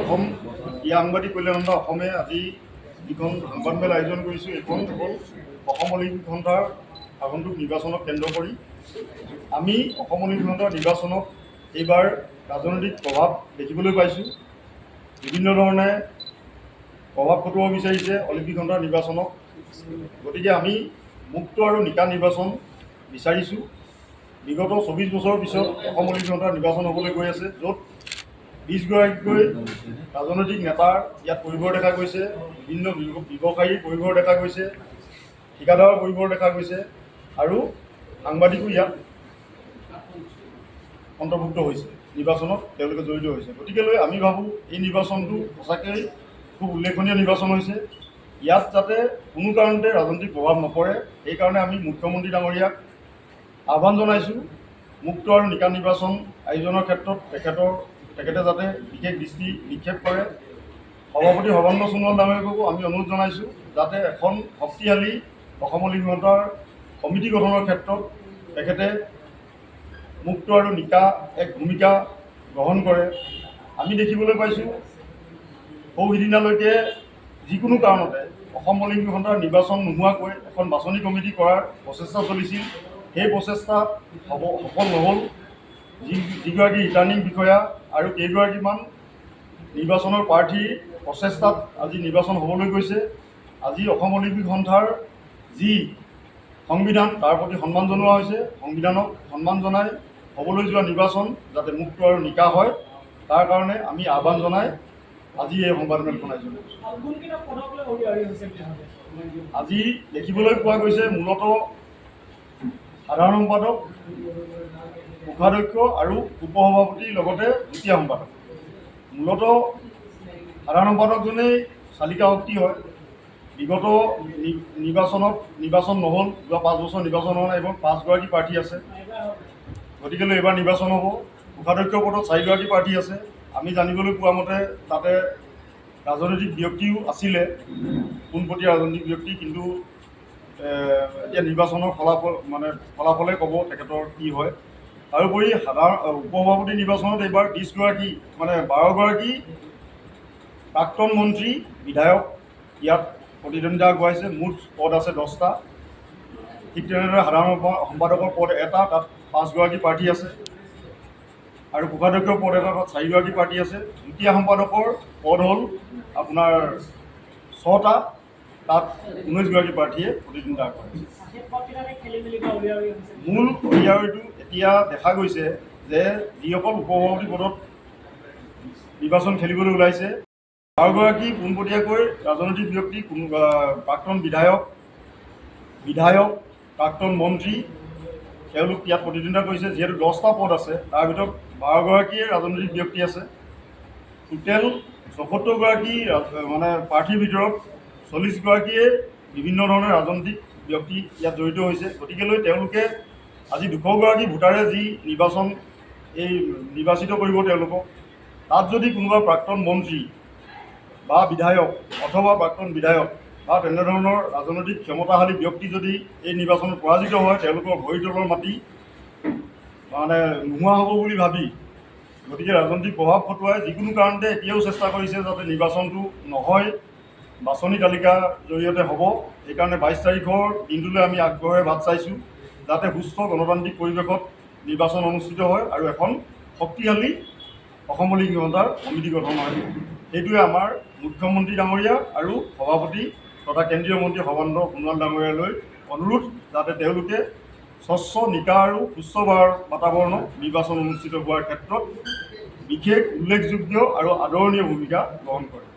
অসম সাংবাদিক কল্যাণ সন্থা অসমে আজি যিখন সংবাদমেল আয়োজন কৰিছোঁ এইখন হ'ল অসম অলিম্পিক সন্থাৰ আগন্তুক নিৰ্বাচনক কেন্দ্ৰ কৰি আমি অসম অলিম্পিক সন্থাৰ নিৰ্বাচনত এইবাৰ ৰাজনৈতিক প্ৰভাৱ দেখিবলৈ পাইছোঁ। বিভিন্ন ধৰণে প্ৰভাৱ খটুৱাব বিচাৰিছে অলিম্পিক সন্থাৰ নিৰ্বাচনক। গতিকে আমি মুক্ত আৰু নিকা নিৰ্বাচন বিচাৰিছোঁ। বিগত 24 বছৰৰ পিছত অসম অলিম্পিক সন্থাৰ নিৰ্বাচন হ'বলৈ গৈ আছে, য'ত 20 গৰাকীকৈ ৰাজনৈতিক নেতাৰ ইয়াত পৰিভৰ দেখা গৈছে, বিভিন্ন ব্যৱসায়ীৰ পৰিভৰ দেখা গৈছে, ঠিকাদাৰৰ পৰিভৰ দেখা গৈছে আৰু সাংবাদিকো ইয়াত অন্তৰ্ভুক্ত হৈছে, নিৰ্বাচনত তেওঁলোকে জড়িত হৈছে। গতিকেলৈ আমি ভাবোঁ এই নিৰ্বাচনটো সঁচাকৈ খুব উল্লেখনীয় নিৰ্বাচন হৈছে। ইয়াত যাতে কোনো কাৰণতে ৰাজনৈতিক প্ৰভাৱ নপৰে, সেইকাৰণে আমি মুখ্যমন্ত্ৰী ডাঙৰীয়াক আহ্বান জনাইছোঁ মুক্ত আৰু নিকা নিৰ্বাচন আয়োজনৰ ক্ষেত্ৰত তেখেতে যাতে বিশেষ দৃষ্টি নিক্ষেপ কৰে। সভাপতি সৰ্বানন্দ সোণোৱাল ডাঙৰীয়াকো আমি অনুৰোধ জনাইছোঁ যাতে এখন শক্তিশালী অসম অলিম্পিক সন্থাৰ সমিতি গঠনৰ ক্ষেত্ৰত তেখেতে মুক্ত আৰু নিকা এক ভূমিকা গ্ৰহণ কৰে। আমি দেখিবলৈ পাইছোঁ সৌসিদিনালৈকে যিকোনো কাৰণতে অসম অলিম্পিক সন্থাৰ নিৰ্বাচন নোহোৱাকৈ এখন বাছনি কমিটি কৰাৰ প্ৰচেষ্টা চলিছিল। সেই প্ৰচেষ্টাত সফল নহ'ল। যিগৰাকী ৰিটাৰ্ণিং বিষয়া আৰু কেইগৰাকীমান নিৰ্বাচনৰ প্ৰাৰ্থীৰ প্ৰচেষ্টাত আজি নিৰ্বাচন হ'বলৈ গৈছে। আজি অসম অলিম্পিক সন্থাৰ যি সংবিধান তাৰ প্ৰতি সন্মান জনোৱা হৈছে। সংবিধানক সন্মান জনাই হ'বলৈ যোৱা নিৰ্বাচন যাতে মুক্ত আৰু নিকা হয়, তাৰ কাৰণে আমি আহ্বান জনাই আজি এই সংবাদমেলখন আয়োজন কৰিছোঁ। আজি দেখিবলৈ পোৱা গৈছে মূলতঃ সাধাৰণ সম্পাদক, কোষাধ্যক্ষ আৰু উপসভাপতিৰ লগতে যুটীয়া সম্পাদক। মূলতঃ সাধাৰণ সম্পাদকজনেই চালিকা শক্তি হয়। বিগত নিৰ্বাচন নহ'ল, যোৱা 5 বছৰ নিৰ্বাচন হোৱা নাই। এইবাৰ 5 গৰাকী প্ৰাৰ্থী আছে, গতিকেলৈ এইবাৰ নিৰ্বাচন হ'ব। কোষাধ্যক্ষ পদত 4 গৰাকী প্ৰাৰ্থী আছে। আমি জানিবলৈ পোৱা মতে তাতে ৰাজনৈতিক ব্যক্তিও আছিলে, পোনপটীয়া ৰাজনৈতিক ব্যক্তি, কিন্তু এতিয়া নিৰ্বাচনৰ ফলাফলে ক'ব তেখেতৰ কি হয়। তাৰোপৰি উপসভাপতি নিৰ্বাচনত এইবাৰ 12 গৰাকী প্ৰাক্তন মন্ত্ৰী, বিধায়ক ইয়াত প্ৰতিদ্বন্দ্বিতা আগবঢ়াইছে। মুঠ পদ আছে 10টা। ঠিক তেনেদৰে সাধাৰণ সম্পাদকৰ পদ এটা, তাত 5 গৰাকী প্ৰাৰ্থী আছে আৰু কোষাধ্যক্ষৰ পদ এটা, তাত 4 গৰাকী প্ৰাৰ্থী আছে। যুটীয়া সম্পাদকৰ পদ হ'ল আপোনাৰ 6টা, তাত 19 গৰাকী প্ৰাৰ্থীয়ে প্ৰতিদ্বন্দ্বিতা আগবঢ়াইছে। মূল উলিয়াওটো এতিয়া দেখা গৈছে যে যিসকল উপসভাপতি পদত নিৰ্বাচন খেলিবলৈ ওলাইছে 12 গৰাকী পোনপটীয়াকৈ ৰাজনৈতিক ব্যক্তি, প্ৰাক্তন বিধায়ক, প্ৰাক্তন মন্ত্ৰী, তেওঁলোক ইয়াত প্ৰতিদ্বন্দ্বিতা কৰিছে। যিহেতু 10টা পদ আছে, তাৰ ভিতৰত 12 গৰাকীয়ে ৰাজনৈতিক ব্যক্তি আছে। টোটেল 74 গৰাকী প্ৰাৰ্থীৰ ভিতৰত 40 গৰাকীয়ে বিভিন্ন ধৰণৰ ৰাজনৈতিক ব্যক্তি ইয়াত জড়িত হৈছে। গতিকেলৈ তেওঁলোকে আজি 200 গৰাকী ভোটাৰে যি নিৰ্বাচিত কৰিব তেওঁলোকক, তাত যদি কোনোবা প্ৰাক্তন মন্ত্ৰী বা বিধায়ক অথবা প্ৰাক্তন বিধায়ক বা তেনেধৰণৰ ৰাজনৈতিক ক্ষমতাশালী ব্যক্তি যদি এই নিৰ্বাচনত পৰাজিত হয়, তেওঁলোকৰ ভৰি তলৰ মাটি নোহোৱা হ'ব বুলি ভাবি, গতিকে ৰাজনৈতিক প্ৰভাৱ খটুৱাই যিকোনো কাৰণতে এতিয়াও চেষ্টা কৰিছে যাতে নিৰ্বাচনটো নহয়, বাছনি তালিকাৰ জৰিয়তে হ'ব। সেইকাৰণে 22 তাৰিখৰ দিনটোলৈ আমি আগ্ৰহেৰে বাট চাইছোঁ, যাতে সুস্থ গণতান্ত্ৰিক পৰিৱেশত নিৰ্বাচন অনুষ্ঠিত হয় আৰু এখন শক্তিশালী অসম অলিম্পিক সন্থাৰ সমিতি গঠন হয়। সেইটোৱে আমাৰ মুখ্যমন্ত্ৰী ডাঙৰীয়া আৰু সভাপতি তথা কেন্দ্ৰীয় মন্ত্ৰী সৰ্বানন্দ সোণোৱাল ডাঙৰীয়ালৈ অনুৰোধ, যাতে তেওঁলোকে স্বচ্ছ, নিকা আৰু সুস্থ বাতাবৰণত নিৰ্বাচন অনুষ্ঠিত হোৱাৰ ক্ষেত্ৰত বিশেষ উল্লেখযোগ্য আৰু আদৰণীয় ভূমিকা গ্ৰহণ কৰে।